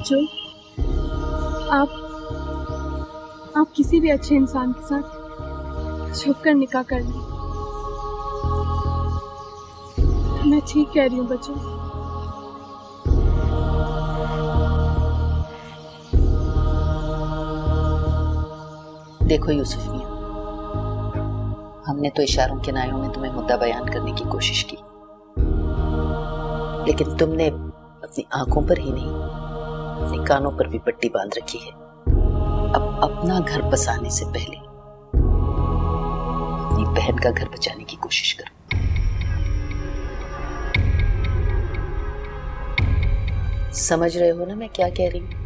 बच्चों, आप किसी भी अच्छे इंसान के साथ छुपकर निकाह कर लें। मैं ठीक कह रही हूँ बच्चों। देखो यूसुफ मियां, हमने तो इशारों के नायों में तुम्हें मुद्दा बयान करने की कोशिश की, लेकिन तुमने अपनी आंखों पर ही नहीं, अपने कानों पर भी पट्टी बांध रखी है। अब अपना घर बसाने से पहले अपनी बहन का घर बचाने की कोशिश करो। समझ रहे हो ना मैं क्या कह रही हूँ?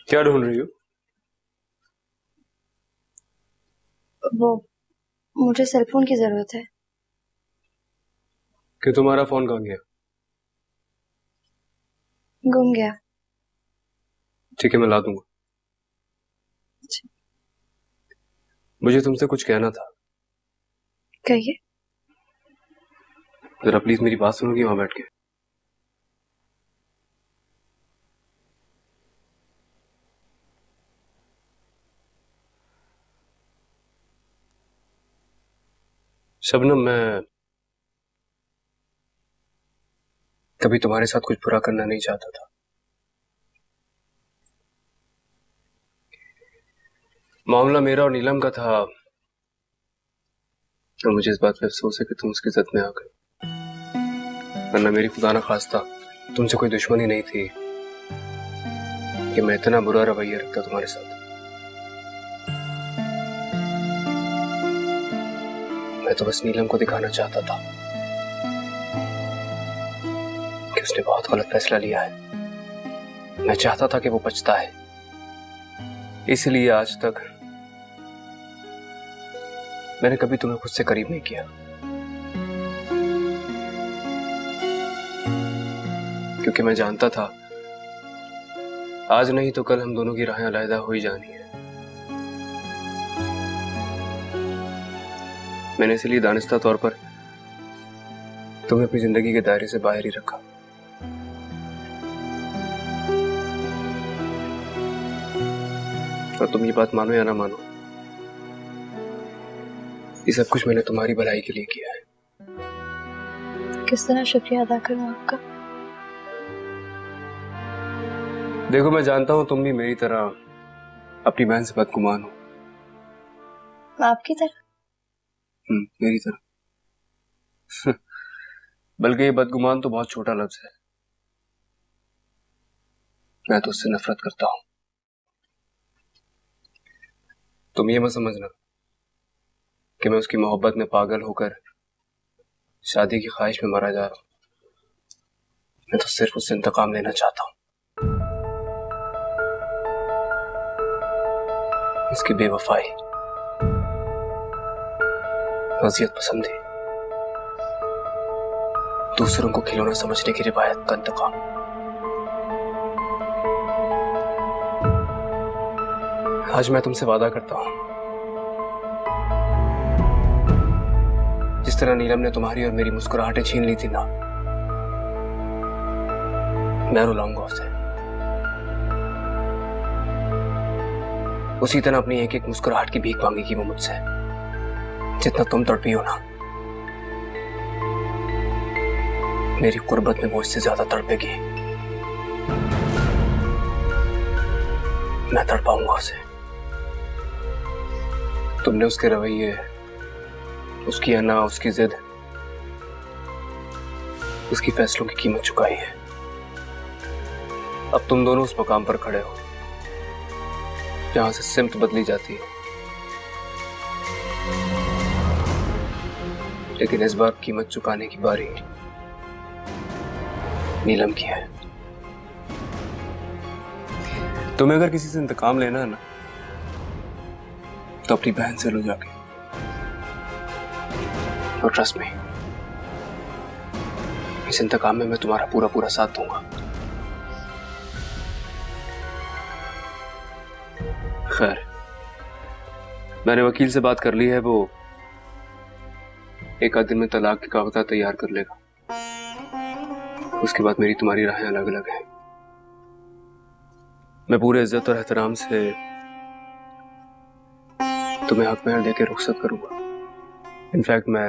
क्या ढूंढ रही हो? वो मुझे सेलफोन की जरूरत है। कि तुम्हारा फोन कहाँ गया? गुम गया। ठीक है, मैं ला दूंगा। मुझे तुमसे कुछ कहना था। कहिए। जरा प्लीज मेरी बात सुनोगी वहां बैठ के? शबनम, मैं कभी तुम्हारे साथ कुछ बुरा करना नहीं चाहता था। मामला मेरा और नीलम का था, और मुझे इस बात पे अफसोस है कि तुम उसकी जद में आ गए। वरना मेरी खुदा न खास्ता तुमसे कोई दुश्मनी नहीं थी कि मैं इतना बुरा रवैया रखता तुम्हारे साथ। मैं तो बस नीलम को दिखाना चाहता था कि उसने बहुत गलत फैसला लिया है। मैं चाहता था कि वो पछता है, इसलिए आज तक मैंने कभी तुम्हें खुद से करीब नहीं किया, क्योंकि मैं जानता था आज नहीं तो कल हम दोनों की राहें अलहदा हो ही जानी है। मैंने इसलिए दानिस्ता तौर पर तुम्हें अपनी जिंदगी के दायरे से बाहर ही रखा। और तुम ये बात मानो या ना मानो, ये सब कुछ मैंने तुम्हारी भलाई के लिए किया है। किस तरह शुक्रिया अदा करूं आपका? देखो, मैं जानता हूं तुम भी मेरी तरह अपनी बहन से बदगुमान हो। आपकी तरह? मेरी तरह। बल्कि ये बदगुमान तो बहुत छोटा लफ्ज है। मैं तो उससे नफरत करता हूं। तुम ये मत समझना कि मैं उसकी मोहब्बत में पागल होकर शादी की ख्वाहिश में मरा जा रहा हूं। मैं तो सिर्फ उससे इंतकाम लेना चाहता हूं। उसकी बेवफाई, अजियत पसंदी, दूसरों को खिलौना समझने की रिवायत का इंतकाम। आज मैं तुमसे वादा करता हूं, जिस तरह नीलम ने तुम्हारी और मेरी मुस्कुराहटें छीन ली थी ना, मैं रुलाऊंगा उसे। उसी तरह अपनी एक एक मुस्कुराहट की भीख मांगेगी वो मुझसे। जितना तुम तड़पी हो ना, मेरी कुर्बत में वो इससे ज्यादा तड़पेगी। मैं तड़पाऊंगा उसे। तुमने उसके रवैये, उसकी अना, उसकी जिद उसकी फैसलों की कीमत चुकाई है। अब तुम दोनों उस मकाम पर खड़े हो जहां से सिमत बदली जाती है, लेकिन इस बार कीमत चुकाने की बारी नीलम की है। तुम्हें अगर किसी से इंतकाम लेना है ना, तो अपनी बहन से लो जाके। और ट्रस्ट में, इस इंतकाम में मैं तुम्हारा पूरा पूरा साथ दूंगा। खैर, मैंने वकील से बात कर ली है, वो एक आध दिन में तलाक के कागजात तैयार कर लेगा। उसके बाद मेरी तुम्हारी राहें अलग अलग हैं। मैं पूरे इज्जत और एहतराम से तुम्हें हक महर देके रुखसत करूंगा। इनफैक्ट मैं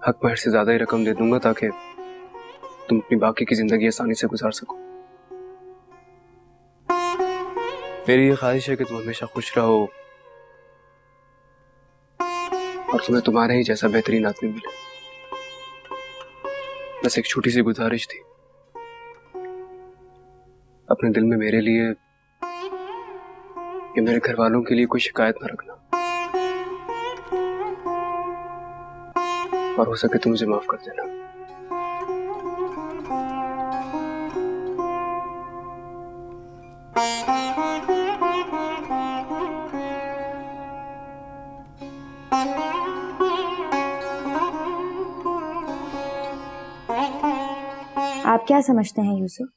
हक महर से ज्यादा ही रकम दे दूंगा ताकि तुम अपनी बाकी की जिंदगी आसानी से गुजार सको। मेरी ये ख्वाहिश है कि तुम हमेशा खुश रहो और तुम्हें तुम्हारे ही जैसा बेहतरीन आदमी मिले। बस एक छोटी सी गुजारिश थी, अपने दिल में मेरे लिए या मेरे घर वालों के लिए कोई शिकायत न रखना, और हो सके तो मुझे माफ कर देना। आप क्या समझते हैं यूसुफ?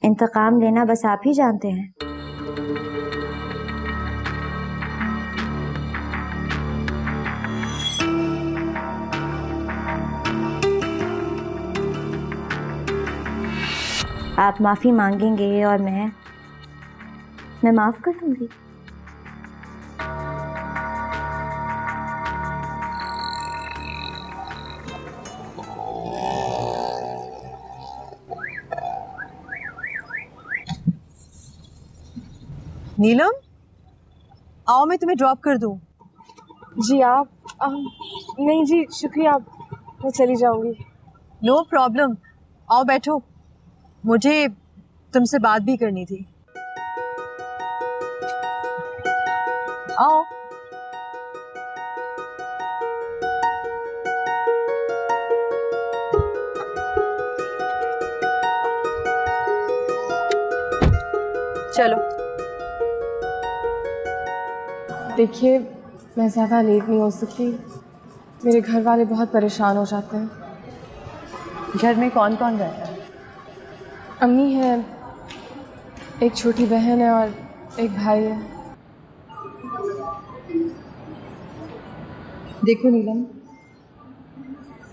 इंतकाम लेना बस आप ही जानते हैं। आप माफी मांगेंगे और मैं माफ कर दूंगी। नीलम, आओ मैं तुम्हें ड्रॉप कर दूं। जी आप नहीं जी शुक्रिया, मैं चली जाऊंगी। नो प्रॉब्लम, आओ बैठो, मुझे तुमसे बात भी करनी थी। आओ। चलो। देखिए, मैं ज़्यादा लेट नहीं हो सकती, मेरे घर वाले बहुत परेशान हो जाते हैं। घर में कौन कौन रहता है? अम्मी है, एक छोटी बहन है और एक भाई है। देखो नीलम,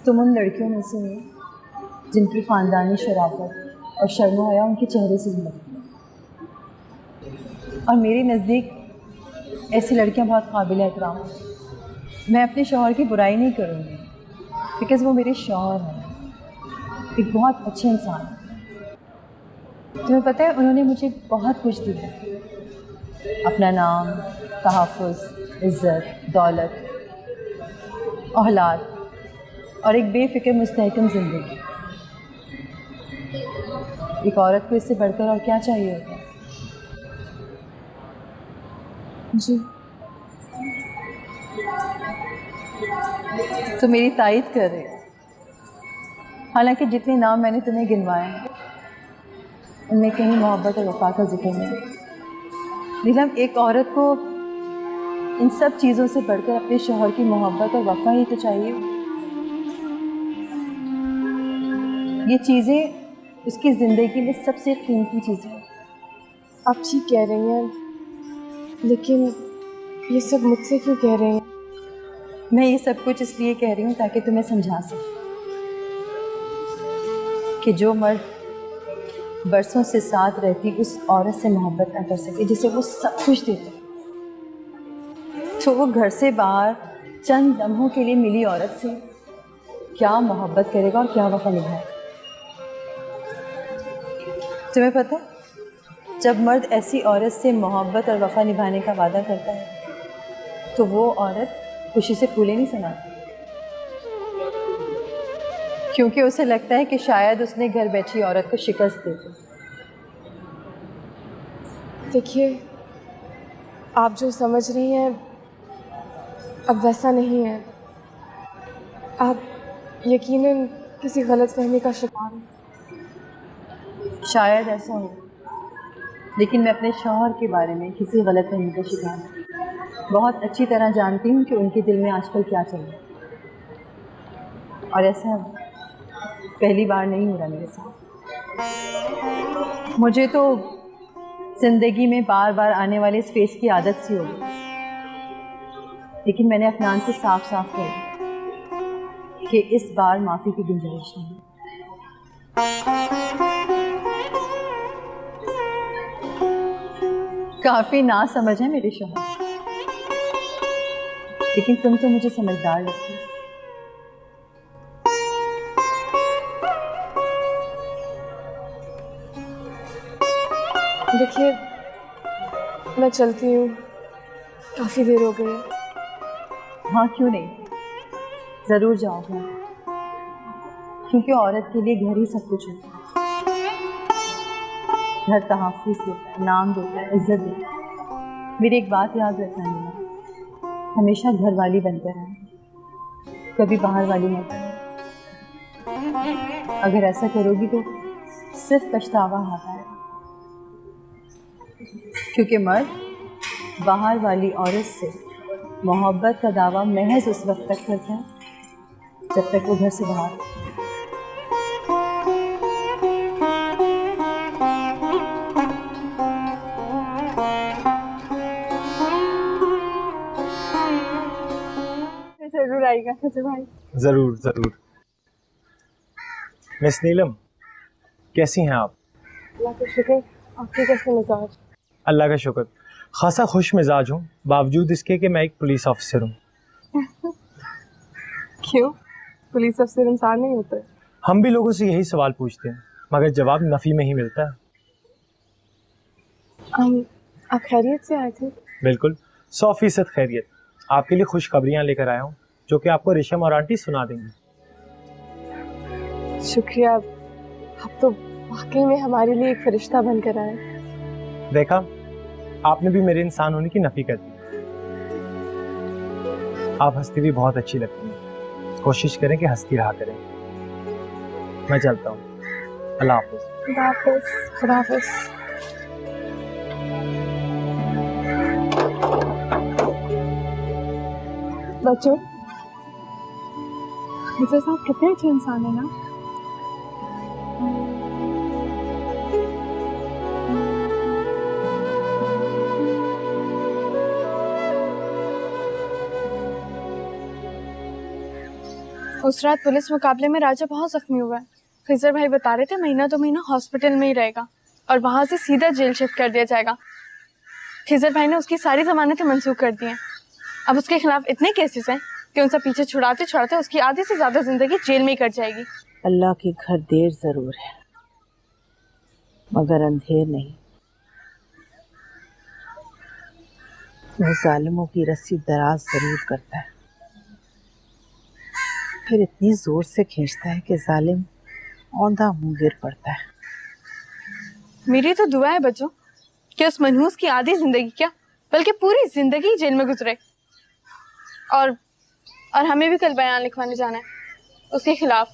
तुम उन लड़कियों में से हो जिनकी ख़ानदानी शराफत और शर्म हया उनके चेहरे से झलकती है, और मेरे नज़दीक ऐसी लड़कियां बहुत काबिल एहतराम हैं। मैं अपने शौहर की बुराई नहीं करूँगी, बिकॉज़ वो मेरे शौहर हैं, एक बहुत अच्छे इंसान हैं। तुम्हें पता है, उन्होंने मुझे बहुत कुछ दिया, अपना नाम, तहफ़्फ़ुज़, इज़्ज़त, दौलत, औलाद और एक बेफ़िक्र मुस्तहकम ज़िंदगी। एक औरत को इससे बढ़कर और क्या चाहिए होता है? जी तो मेरी तारीफ़ कर रहे हो, हालांकि जितने नाम मैंने तुम्हें गिनवाए हैं उनमें कहीं मोहब्बत और वफ़ा का जिक्र नहीं। नीलम, एक औरत को इन सब चीज़ों से बढ़कर अपने शौहर की मोहब्बत और वफ़ा ही तो चाहिए। ये चीज़ें उसकी ज़िंदगी में सबसे कीमती चीज़ें हैं। आप ठीक कह रही हैं, लेकिन ये सब मुझसे क्यों कह रही हैं? मैं ये सब कुछ इसलिए कह रही हूँ ताकि तुम्हें समझा सकूँ कि जो मर्द बरसों से साथ रहती उस औरत से मोहब्बत न कर सके जिसे वो सब कुछ देते, तो वो घर से बाहर चंद लम्हों के लिए मिली औरत से क्या मोहब्बत करेगा और क्या वफा निभाएगा? तुम्हें पता है, जब मर्द ऐसी औरत से मोहब्बत और वफा निभाने का वादा करता है तो वो औरत खुशी से फूले नहीं समाती, क्योंकि उसे लगता है कि शायद उसने घर बैठी औरत को शिकस्त दे दी। देखिए, आप जो समझ रही हैं अब वैसा नहीं है। आप यकीनन किसी गलतफहमी का शिकार हैं। शायद ऐसा हो, लेकिन मैं अपने शौहर के बारे में किसी गलतफहमी का शिकार हूँ। बहुत अच्छी तरह जानती हूँ कि उनके दिल में आजकल क्या चल रहा है, और ऐसा पहली बार नहीं हो रहा मेरे साथ। मुझे तो ज़िंदगी में बार बार आने वाले इस फेस की आदत सी हो गई, लेकिन मैंने अफनान से साफ साफ कह दिया कि इस बार माफ़ी की गुंजाइश नहीं। काफ़ी ना समझ है मेरे शौहर, लेकिन तुम तो मुझे समझदार लगती हो। देखिए, मैं चलती हूँ, काफ़ी देर हो गई है। हाँ, क्यों नहीं, ज़रूर जाओगे, क्योंकि औरत के लिए घर ही सब कुछ होता है। घर तहफ़्फ़ुज़ देता है, नाम देता है, इज्जत देता है। मेरी एक बात याद रखना है, हमेशा घर वाली बनकर रहना, कभी बाहर वाली मत बनना। अगर ऐसा करोगी तो सिर्फ पछतावा हाथ आएगा, क्योंकि मर्द बाहर वाली औरत से मोहब्बत का दावा महज उस वक्त तक करता है जब तक वो घर से बाहर। जरूर आएगा खिजर भाई। ज़रूर ज़रूर। मिस नीलम, कैसी हैं आप? अल्लाह का शुक्र। आपके कैसे मिजाज? अल्लाह का शुक्र, खासा खुश मिजाज हूँ, बावजूद इसके कि मैं एक पुलिस ऑफिसर हूँ। क्यों? पुलिस अफसर इंसान नहीं होते? हम भी लोगों से यही सवाल पूछते हैं, मगर जवाब नफ़ी में ही मिलता है। आप खैरियत से आए थे? बिल्कुल, 100% खैरियत। आपके लिए खुशखबरियाँ लेकर आया हूँ, जो कि आपको रेशम और आंटी सुना देंगी। शुक्रिया, आप तो वाकई में हमारे लिए एक फरिश्ता बनकर आए। देखा, आपने भी मेरे इंसान होने की नफ़ी कर दी। आप हंसती भी बहुत अच्छी लगती हैं, कोशिश करें कि हंसती रहा करें। मैं चलता हूँ, अल्लाह हाफ़िज़। खुदा हाफ़िज़। खुदा हाफ़िज़। बच्चों, खिजर साहब कितने अच्छे इंसान है ना। उस रात पुलिस मुकाबले में राजा बहुत जख्मी हुआ है। खिजर भाई बता रहे थे महीना 2 महीना हॉस्पिटल में ही रहेगा और वहां से सीधा जेल शिफ्ट कर दिया जाएगा। खिजर भाई ने उसकी सारी जमानतें मंसूख कर दी हैं। अब उसके खिलाफ इतने केसेस हैं कि उनसे पीछे छुड़ाते छुड़ाते उसकी आधी से ज्यादा जिंदगी जेल में ही कट जाएगी। अल्लाह के घर देर जरूर है, मगर अंधेर नहीं। वो जालिमों की रस्सी दराज जरूर करता है, फिर इतनी जोर से खींचता है कि जालिम औंधा मुंह गिर पड़ता है। मेरी तो दुआ है बच्चों कि उस मनहूस की आधी जिंदगी क्या बल्कि पूरी जिंदगी जेल में गुजरे। और हमें भी कल बयान लिखवाने जाना है उसके खिलाफ।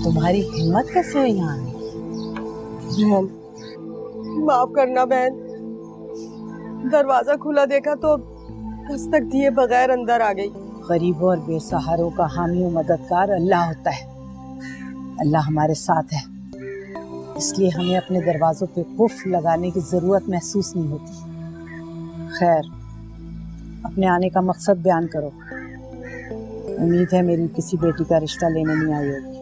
तुम्हारी हिम्मत कैसे हुई यहाँ आने? बहन, माफ करना बहन, दरवाजा खुला देखा तो दस्तक दिए बगैर अंदर आ गई। गरीबों और बेसहारों का हामी और मददगार अल्लाह होता है। अल्लाह हमारे साथ है, इसलिए हमें अपने दरवाजों पे कुफ्र लगाने की जरूरत महसूस नहीं होती। खैर, अपने आने का मकसद बयान करो। उम्मीद है मेरी किसी बेटी का रिश्ता लेने नहीं आई होगी।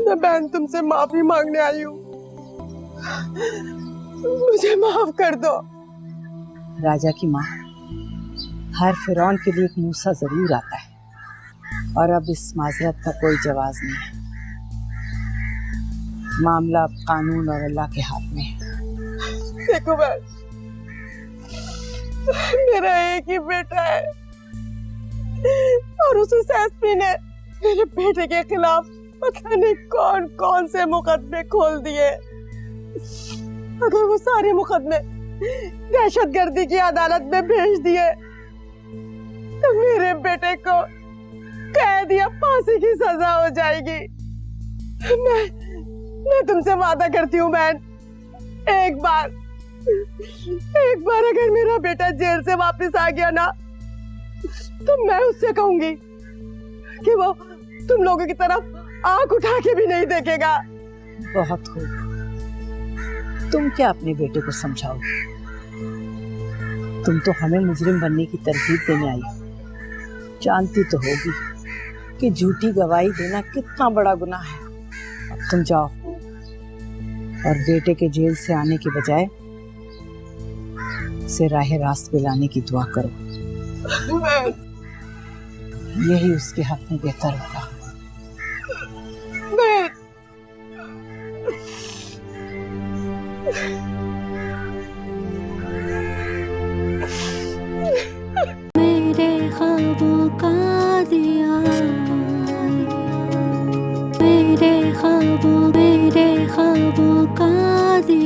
मैं बहन तुमसे माफी मांगने आई हूँ, मुझे माफ कर दो। राजा की माँ, हर फिरौन के लिए एक मूसा जरूर आता है, और अब इस माजरत का कोई जवाब नहीं है। मामला अब कानून और अल्लाह के हाथ में है। देखो बहन, मेरा एक ही बेटा है और उस एसपी ने मेरे बेटे के खिलाफ पता नहीं कौन कौन से मुकदमे खोल दिए। अगर वो सारे मुकदमे दहशतगर्दी की अदालत में भेज दिए तो मेरे बेटे को कैद या फांसी की सजा हो जाएगी। मैं तुमसे वादा करती हूँ बहन, एक बार अगर मेरा बेटा जेल से वापस आ गया ना तो मैं उससे कहूंगी कि वो तुम लोगों की तरफ आंख उठा के भी नहीं देखेगा। बहुत खूब, तुम क्या अपने बेटे को समझाओगे? तुम तो हमें मुजरिम बनने की तरकीब देने आई हो। जानती तो होगी कि झूठी गवाही देना कितना बड़ा गुनाह है। अब तुम जाओ और बेटे के जेल से आने के बजाय उसे राह रास्त पे लाने की दुआ करो। यही उसके हक में बेहतर होगा। मेरे ख्वाबों का दिया, मेरे ख्वाबों का दिया।